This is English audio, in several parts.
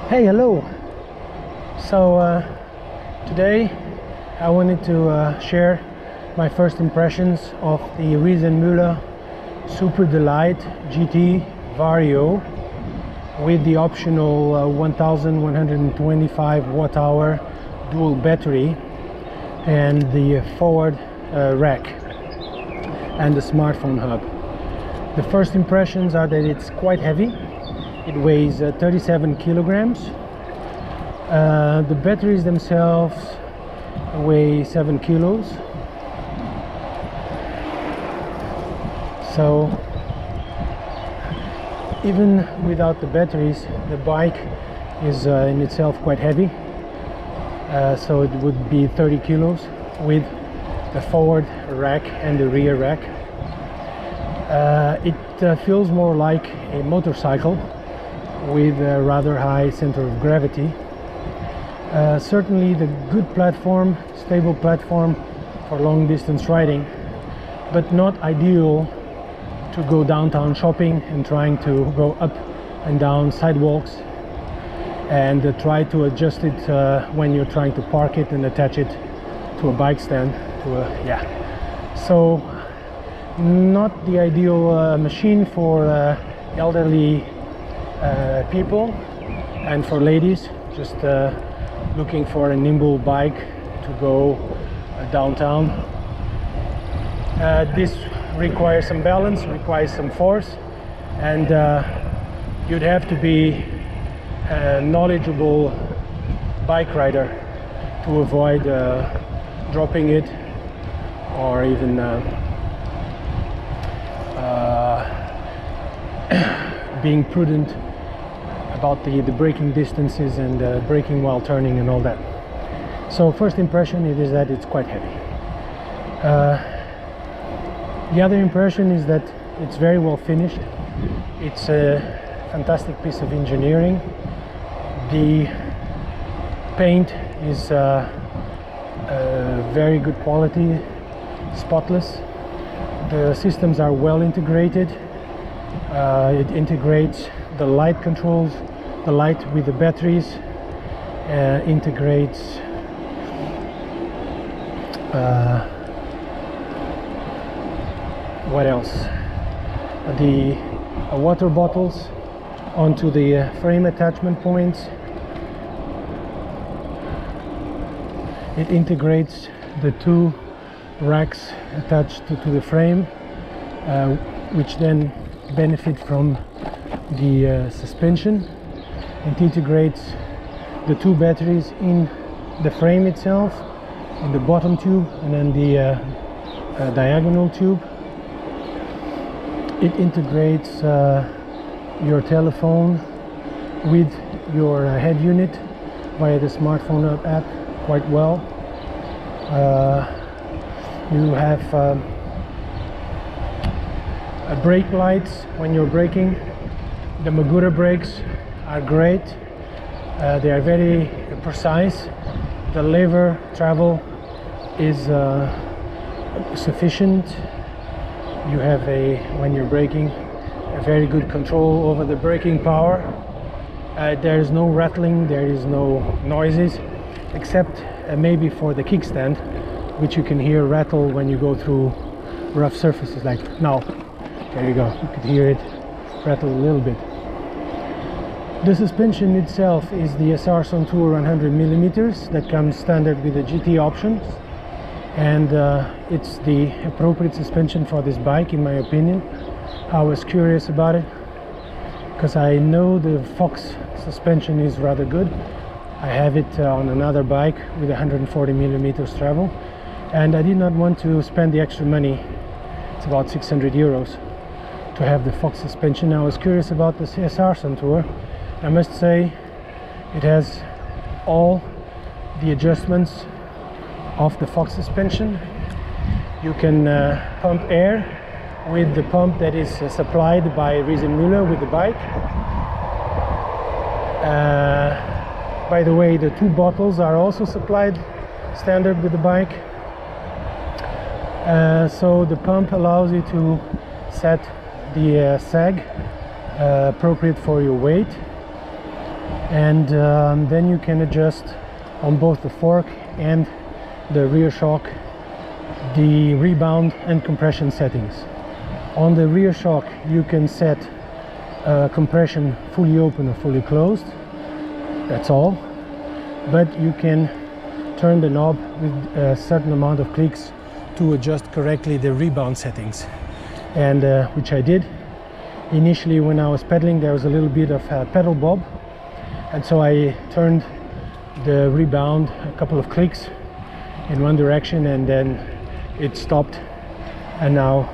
Hey, hello. So today I wanted to share my first impressions of the Riese Müller Superdelite GT Vario with the optional 1125 watt-hour dual battery and the forward rack and the smartphone hub. The first impressions are that it's quite heavy. It weighs 37 kilograms. The batteries themselves weigh 7 kilos. So even without the batteries, the bike is in itself quite heavy. So it would be 30 kilos with the forward rack and the rear rack. It feels more like a motorcycle with a rather high center of gravity. Certainly the good platform, stable platform for long distance riding, but not ideal to go downtown shopping and trying to go up and down sidewalks and try to adjust it when you're trying to park it and attach it to a bike stand. So not the ideal machine for elderly people and for ladies just looking for a nimble bike to go downtown. This requires some balance, requires some force, and you'd have to be a knowledgeable bike rider to avoid dropping it or even being prudent about the braking distances and braking while turning and all that. So first impression is that it's quite heavy. The other impression is that it's very well finished. It's a fantastic piece of engineering. The paint is very good quality, spotless. The systems are well integrated. It integrates the light controls, the light with the batteries, integrates what else? The water bottles onto the frame attachment points. It integrates the two racks attached to the frame, which then benefit from the suspension. It integrates the two batteries in the frame itself, in the bottom tube and then the diagonal tube. It integrates your telephone with your head unit via the smartphone app quite well. You have brake lights when you're braking. The Muller brakes are great. They are very precise. The lever travel is sufficient. You have when you're braking, a very good control over the braking power. There is no rattling, there is no noises, except maybe for the kickstand, which you can hear rattle when you go through rough surfaces. Like now, there you go, you could hear it rattle a little bit. The suspension itself is the SR Contour 100mm that comes standard with the GT options, and it's the appropriate suspension for this bike in my opinion. I was curious about it because I know the Fox suspension is rather good. I have it on another bike with 140mm travel, and I did not want to spend the extra money. It's about 600 euros to have the Fox suspension. I was curious about the SR Contour. I must say it has all the adjustments of the Fox suspension. You can pump air with the pump that is supplied by Riese Müller with the bike. By the way, the two bottles are also supplied standard with the bike. So the pump allows you to set the sag appropriate for your weight. and then you can adjust on both the fork and the rear shock the rebound and compression settings. On the rear shock you can set compression fully open or fully closed, that's all, but you can turn the knob with a certain amount of clicks to adjust correctly the rebound settings, and which I did. Initially when I was pedaling there was a little bit of pedal bob, and so I turned the rebound a couple of clicks in one direction and then it stopped, and now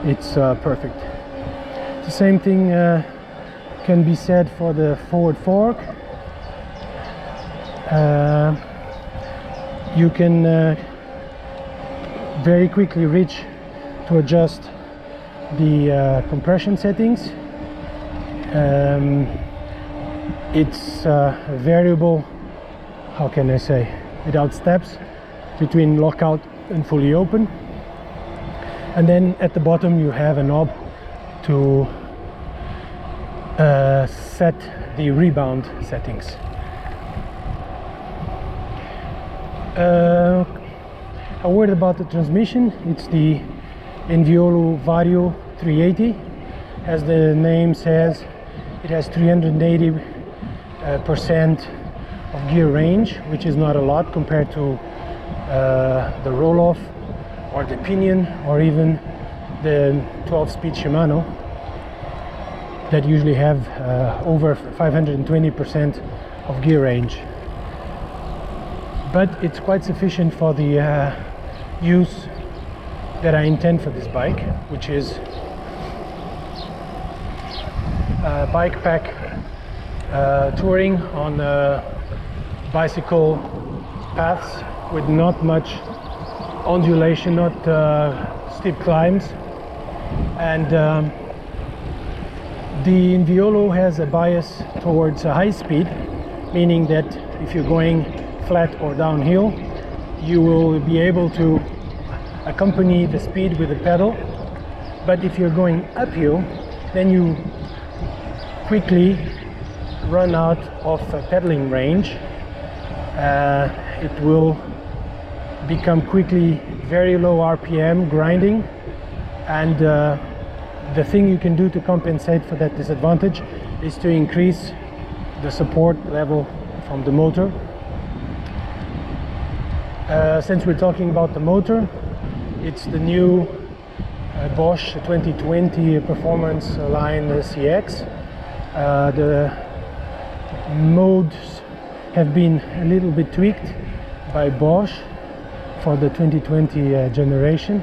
it's perfect. The same thing can be said for the forward fork. You can very quickly reach to adjust the compression settings. It's variable, how can I say, without steps, between lockout and fully open. And then at the bottom you have a knob to set the rebound settings. A word about the transmission. It's the Enviolo Vario 380. As the name says, it has 380% of gear range, which is not a lot compared to the roll-off or the pinion or even the 12-speed Shimano that usually have over 520% of gear range. But it's quite sufficient for the use that I intend for this bike, which is bike pack touring on bicycle paths with not much undulation, not steep climbs. And the Enviolo has a bias towards high speed, meaning that if you're going flat or downhill, you will be able to accompany the speed with the pedal. But if you're going uphill, then you quickly run out of pedaling range. It will become quickly very low RPM grinding, and the thing you can do to compensate for that disadvantage is to increase the support level from the motor. Since we're talking about the motor, it's the new Bosch 2020 Performance Line CX. The modes have been a little bit tweaked by Bosch for the 2020 generation,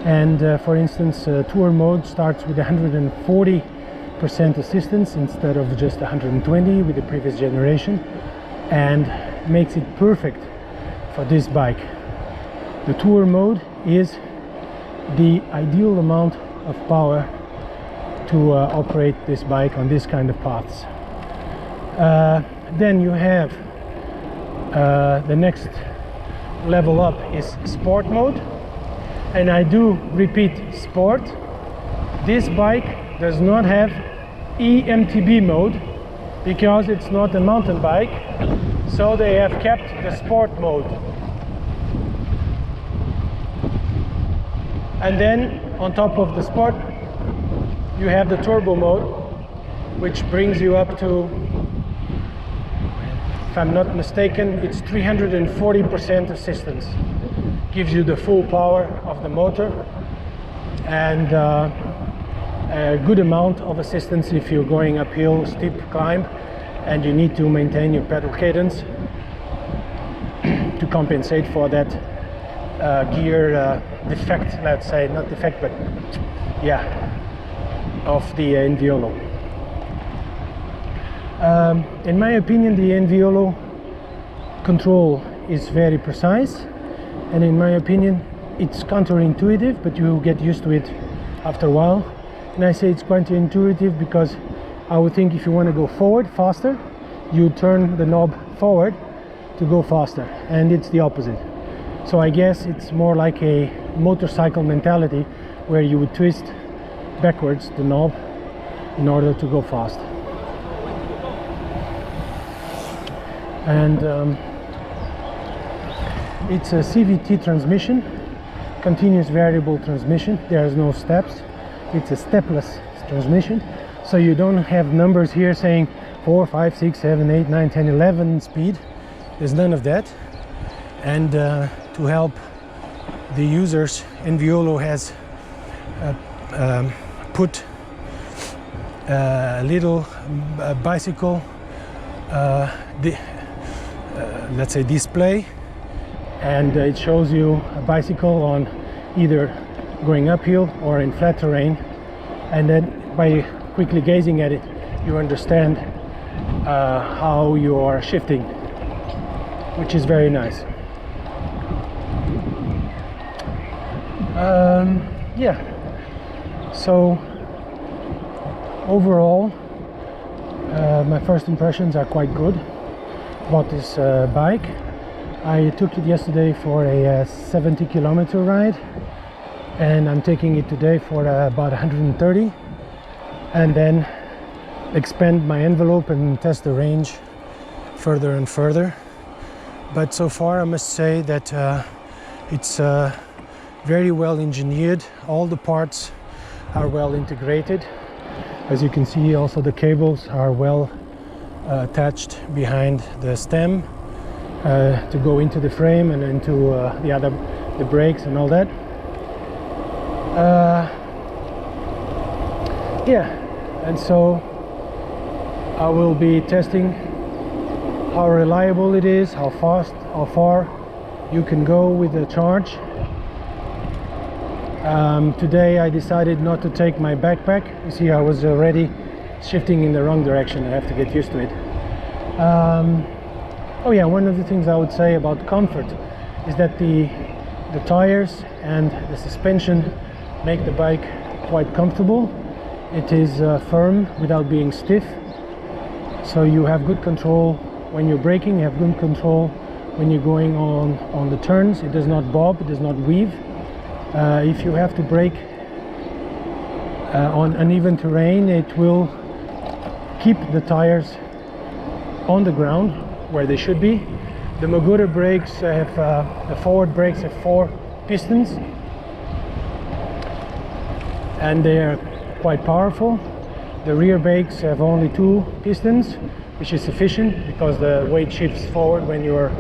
and for instance tour mode starts with 140% assistance instead of just 120 with the previous generation, and makes it perfect for this bike. The tour mode is the ideal amount of power to operate this bike on this kind of paths. Then you have the next level up is sport mode, and I do repeat, sport. This bike does not have EMTB mode because it's not a mountain bike, so they have kept the sport mode. And then on top of the sport you have the turbo mode, which brings you up to, if I'm not mistaken, it's 340% assistance. Gives you the full power of the motor, and a good amount of assistance if you're going uphill, steep climb, and you need to maintain your pedal cadence to compensate for that gear defect, let's say, not defect, but yeah, of the Enviolo. In my opinion, the Enviolo control is very precise, and in my opinion it's counterintuitive, but you get used to it after a while. And I say it's counterintuitive because I would think if you want to go forward faster, you turn the knob forward to go faster, and it's the opposite. So I guess it's more like a motorcycle mentality where you would twist backwards the knob in order to go fast. and it's a CVT transmission, continuous variable transmission. There's no steps. It's a stepless transmission, so you don't have numbers here saying 4, 5, 6, 7, 8, 9, 10, 11 speed. There's none of that. And to help the users, Enviolo has put a little bicycle let's say display, and it shows you a bicycle on either going uphill or in flat terrain, and then by quickly gazing at it you understand how you are shifting, which is very nice. Yeah, so overall my first impressions are quite good about this bike. I took it yesterday for a 70-kilometer ride, and I'm taking it today for about 130, and then expand my envelope and test the range further and further. But so far I must say that it's very well engineered. All the parts are well integrated. As you can see, also the cables are well attached behind the stem to go into the frame and into the brakes and all that. Yeah, and so I will be testing how reliable it is, how fast, how far you can go with the charge. Today I decided not to take my backpack. You see, I was already shifting in the wrong direction. I have to get used to it. Oh yeah, one of the things I would say about comfort is that the tires and the suspension make the bike quite comfortable. It is firm without being stiff, so you have good control when you're braking. You have good control when you're going on the turns. It does not bob, it does not weave. If you have to brake on uneven terrain, it will keep the tires on the ground where they should be. The Muller brakes have the forward brakes have 4 pistons, and they are quite powerful. The rear brakes have only 2 pistons, which is sufficient because the weight shifts forward when you are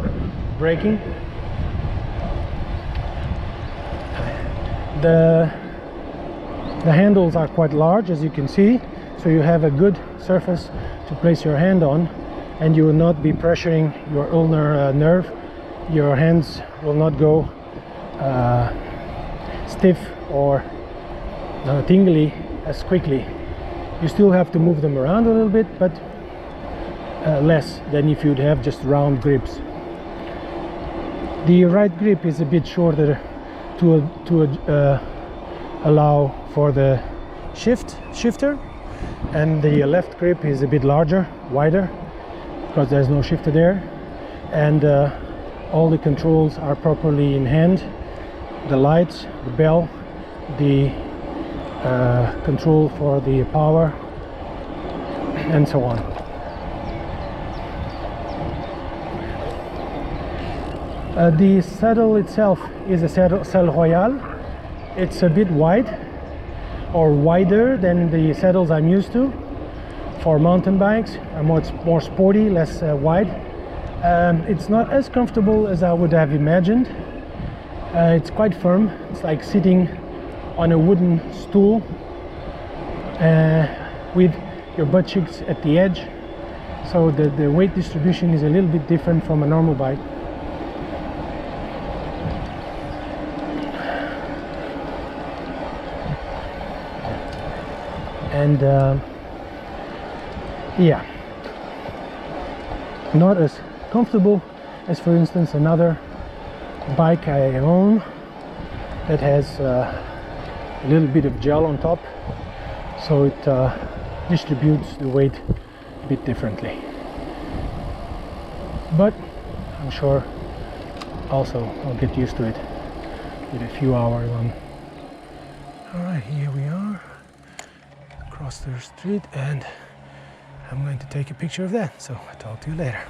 braking. The handles are quite large, as you can see, so you have a good surface to place your hand on, and you will not be pressuring your ulnar nerve. Your hands will not go stiff or tingly as quickly. You still have to move them around a little bit, but less than if you'd have just round grips. The right grip is a bit shorter to allow for the shifter, and the left grip is a bit larger, wider, because there's no shifter there, and all the controls are properly in hand. The lights, the bell, the control for the power, and so on. The saddle itself is a saddle Royal. It's a bit wide, or wider than the saddles I'm used to for mountain bikes. More sporty, less wide. It's not as comfortable as I would have imagined. It's quite firm. It's like sitting on a wooden stool with your butt cheeks at the edge. So the weight distribution is a little bit different from a normal bike. And yeah, not as comfortable as, for instance, another bike I own that has a little bit of gel on top, so it distributes the weight a bit differently. But I'm sure also I'll get used to it with a few hours on. Alright, here we are across the street, and I'm going to take a picture of that, so I'll talk to you later.